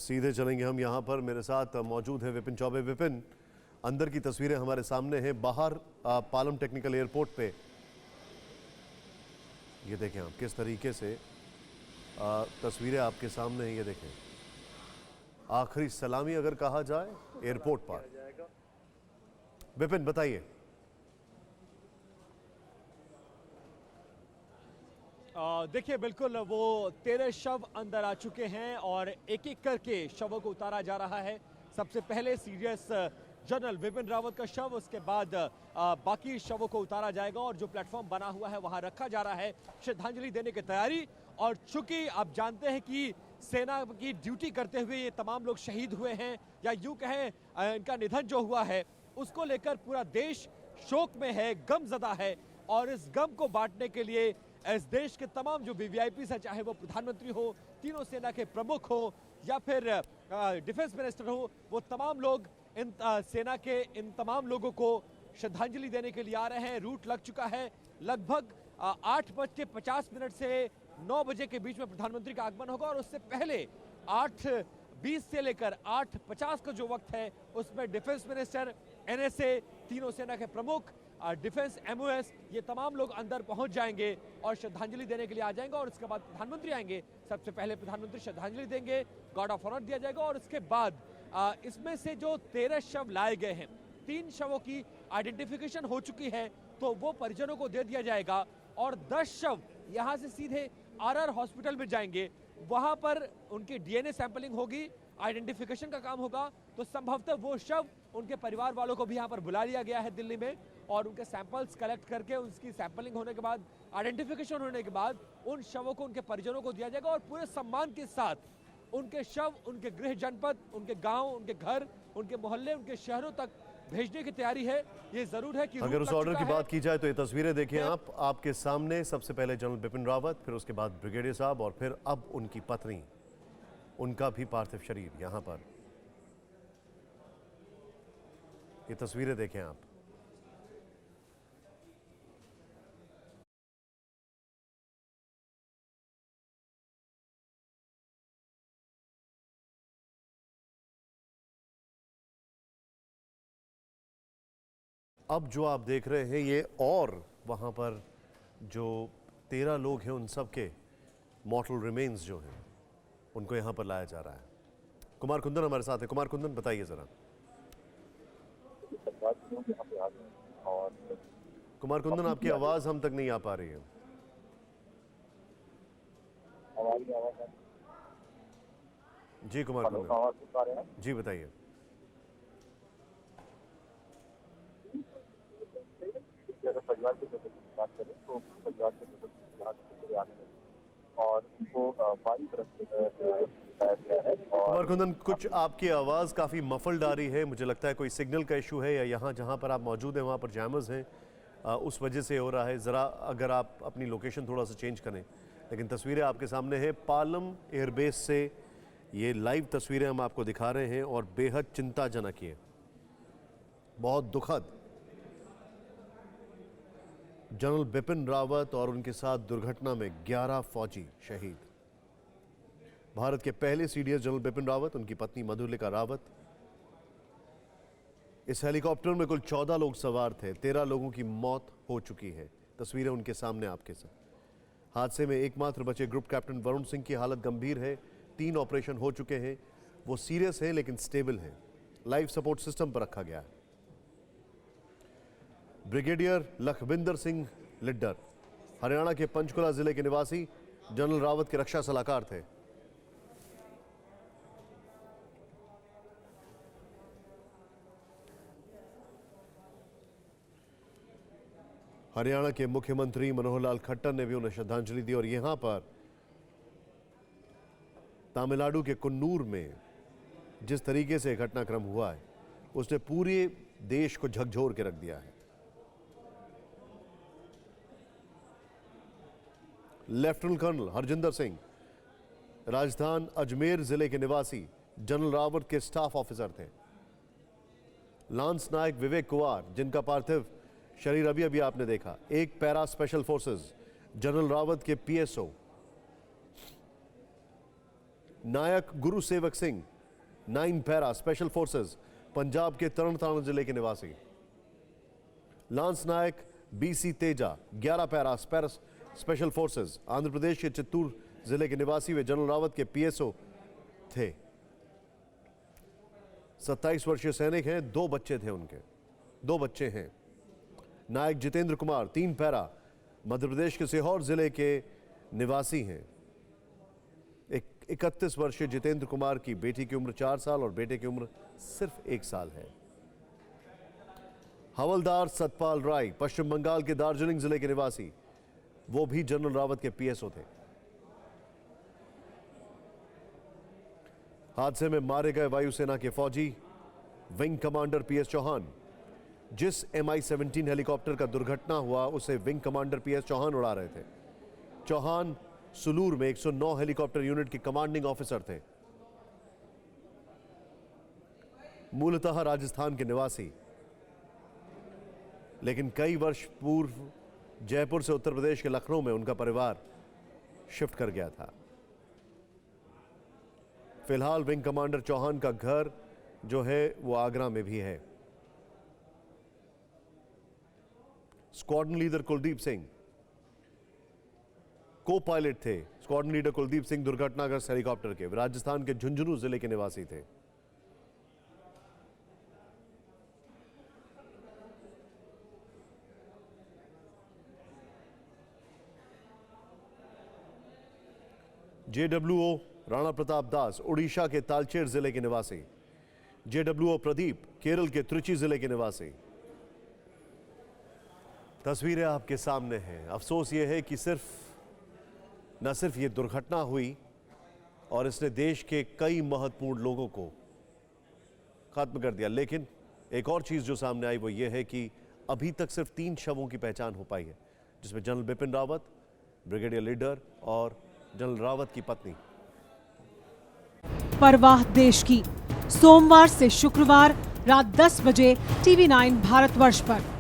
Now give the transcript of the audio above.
सीधे चलेंगे हम यहाँ पर। मेरे साथ मौजूद है विपिन चौबे। विपिन, अंदर की तस्वीरें हमारे सामने हैं, बाहर पालम टेक्निकल एयरपोर्ट पे ये देखें आप किस तरीके से तस्वीरें आपके सामने हैं। ये देखें, आखिरी सलामी अगर कहा जाए एयरपोर्ट पर। विपिन बताइए। देखिए, बिल्कुल वो 13 शव अंदर आ चुके हैं और एक एक करके शवों को उतारा जा रहा है। सबसे पहले सीडीएस जनरल विपिन रावत का शव, उसके बाद बाकी शवों को उतारा जाएगा और जो प्लेटफॉर्म बना हुआ है वहां रखा जा रहा है श्रद्धांजलि देने की तैयारी। और चूंकि आप जानते हैं कि सेना की ड्यूटी करते हुए ये तमाम लोग शहीद हुए हैं, या यूं कहें इनका निधन जो हुआ है उसको लेकर पूरा देश शोक में है, गमजदा है। और इस गम को बांटने के लिए इस देश के तमाम जो वीवीआईपी है, चाहे वो प्रधानमंत्री हो, तीनों सेना के प्रमुख हो, या फिर डिफेंस मिनिस्टर हो, वो तमाम लोग इन सेना के इन तमाम लोगों को श्रद्धांजलि देने के लिए आ रहे हैं। रूट लग चुका है। लगभग 8:50 से 9 बजे के बीच में प्रधानमंत्री का आगमन होगा और उससे पहले 8:20 से लेकर 8:50 का जो वक्त है उसमें डिफेंस मिनिस्टर, एनएसए, तीनों सेना के प्रमुख, डिफेंस एमओएस, ये तमाम लोग अंदर पहुंच जाएंगे और श्रद्धांजलि देने के लिए आ जाएंगे। और उसके बाद प्रधानमंत्री आएंगे। सबसे पहले प्रधानमंत्री श्रद्धांजलि देंगे, गार्ड ऑफ ऑनर दिया जाएगा और उसके बाद इसमें से जो 13 शव लाए गए हैं, 3 शवों की आइडेंटिफिकेशन हो चुकी है तो वो परिजनों को दे दिया जाएगा और 10 शव यहां से सीधे आरआर हॉस्पिटल में जाएंगे। वहां पर उनकी डीएनए सैंपलिंग होगी, आइडेंटिफिकेशन का काम होगा। तो संभवतः वो शव उनके परिवार वालों को भी यहाँ पर बुला लिया गया है दिल्ली में और उनके सैंपल्स कलेक्ट करके उसकी सैंपलिंग होने के बाद, आइडेंटिफिकेशन होने के बाद उन शवों को उनके परिजनों को दिया जाएगा और पूरे सम्मान के साथ उनके शव उनके गृह जनपद, उनके गांव, उनके घर, उनके मोहल्ले, उनके शहरों तक भेजने की तैयारी है। ये जरूर है कि अगर उस ऑर्डर की बात की जाए तो ये तस्वीरें देखिए आप, आपके सामने सबसे पहले जनरल बिपिन रावत, फिर उसके बाद ब्रिगेडियर साहब और फिर अब उनकी पत्नी, उनका भी पार्थिव शरीर यहां पर। ये तस्वीरें देखें आप। अब जो आप देख रहे हैं ये, और वहां पर जो 13 लोग हैं उन सब के मॉर्टल रिमेन्स जो हैं उनको यहां पर लाया जा रहा है। कुमार कुंदन हमारे साथ है। कुमार कुंदन बताइए जरा। कुमार कुंदन, आपकी आवाज हम तक नहीं आ पा रही है। जी कुमार कुंदन जी बताइए। परिवार की बात करें तो परिवार के और उनको बारी तरफ से कुमार कुंदन, कुछ आपकी आवाज़ काफ़ी मफल्ड आ रही है। मुझे लगता है कोई सिग्नल का इशू है या यहाँ जहाँ पर आप मौजूद हैं वहाँ पर जैमर्स हैं, उस वजह से हो रहा है। ज़रा अगर आप अपनी लोकेशन थोड़ा सा चेंज करें। लेकिन तस्वीरें आपके सामने हैं पालम एयरबेस से, ये लाइव तस्वीरें हम आपको दिखा रहे हैं और बेहद चिंताजनक है, बहुत दुखद। जनरल बिपिन रावत और उनके साथ दुर्घटना में 11 फौजी शहीद। भारत के पहले सीडीएस जनरल बिपिन रावत, उनकी पत्नी मधुलिका रावत। इस हेलीकॉप्टर में कुल 14 लोग सवार थे। 13 लोगों की मौत हो चुकी है। तस्वीरें उनके सामने आपके साथ। हादसे में एकमात्र बचे ग्रुप कैप्टन वरुण सिंह की हालत गंभीर है। 3 ऑपरेशन हो चुके हैं, वो सीरियस हैं लेकिन स्टेबल हैं। लाइफ सपोर्ट सिस्टम पर रखा गया है। ब्रिगेडियर लखविंदर सिंह लिड्डर हरियाणा के पंचकुला जिले के निवासी जनरल रावत के रक्षा सलाहकार थे। हरियाणा के मुख्यमंत्री मनोहर लाल खट्टर ने भी उन्हें श्रद्धांजलि दी और यहां पर तमिलनाडु के कुन्नूर में जिस तरीके से घटनाक्रम हुआ है उसने पूरे देश को झकझोर के रख दिया है। लेफ्टिनेंट कर्नल हरजिंदर सिंह राजस्थान अजमेर जिले के निवासी जनरल रावत के स्टाफ ऑफिसर थे। लांस नायक विवेक कुमार, जिनका पार्थिव शरीर अभी अभी आपने देखा। एक para special forces general Rawat के PSO. Naik Guru Sewak Singh 9 para special forces, Punjab के तरन तारण जिले के निवासी। Lance Naik BC Teja 11 para special forces, Andhra Pradesh के चित्तूर जिले के निवासी वे जनरल रावत के PSO थे। 27 वर्षीय सैनिक हैं, 2 बच्चे थे उनके, 2 बच्चे हैं। नायक जितेंद्र कुमार 3 पैरा मध्य प्रदेश के सीहोर जिले के निवासी हैं। 31 वर्षीय जितेंद्र कुमार की बेटी की उम्र 4 साल और बेटे की उम्र सिर्फ 1 साल है। हवलदार सतपाल राय पश्चिम बंगाल के दार्जिलिंग जिले के निवासी, वो भी जनरल रावत के PSO थे। हादसे में मारे गए वायुसेना के फौजी विंग कमांडर PS चौहान। जिस MI-17 हेलीकॉप्टर का दुर्घटना हुआ उसे विंग कमांडर PS चौहान उड़ा रहे थे। चौहान सुलूर में 109 हेलीकॉप्टर यूनिट के कमांडिंग ऑफिसर थे। मूलतः राजस्थान के निवासी, लेकिन कई वर्ष पूर्व जयपुर से उत्तर प्रदेश के लखनऊ में उनका परिवार शिफ्ट कर गया था। फिलहाल विंग कमांडर चौहान का घर जो है वो आगरा में भी है। स्क्वाड्रन लीडर कुलदीप सिंह को पायलट थे। स्क्वाड्रन लीडर कुलदीप सिंह दुर्घटनाग्रस्त हेलीकॉप्टर के राजस्थान के झुंझुनू जिले के निवासी थे। JWO राणा प्रताप दास ओडिशा के तालचेर जिले के निवासी। JWO प्रदीप केरल के त्रिची जिले के निवासी। तस्वीरें आपके सामने हैं। अफसोस यह है कि न सिर्फ ये दुर्घटना हुई और इसने देश के कई महत्वपूर्ण लोगों को खत्म कर दिया, लेकिन एक और चीज जो सामने आई वो ये है कि अभी तक सिर्फ 3 शवों की पहचान हो पाई है, जिसमें general Bipin Rawat, brigadier leader और जनरल रावत की पत्नी। परवाह देश की, सोमवार से शुक्रवार रात 10 बजे TV9 भारतवर्ष पर।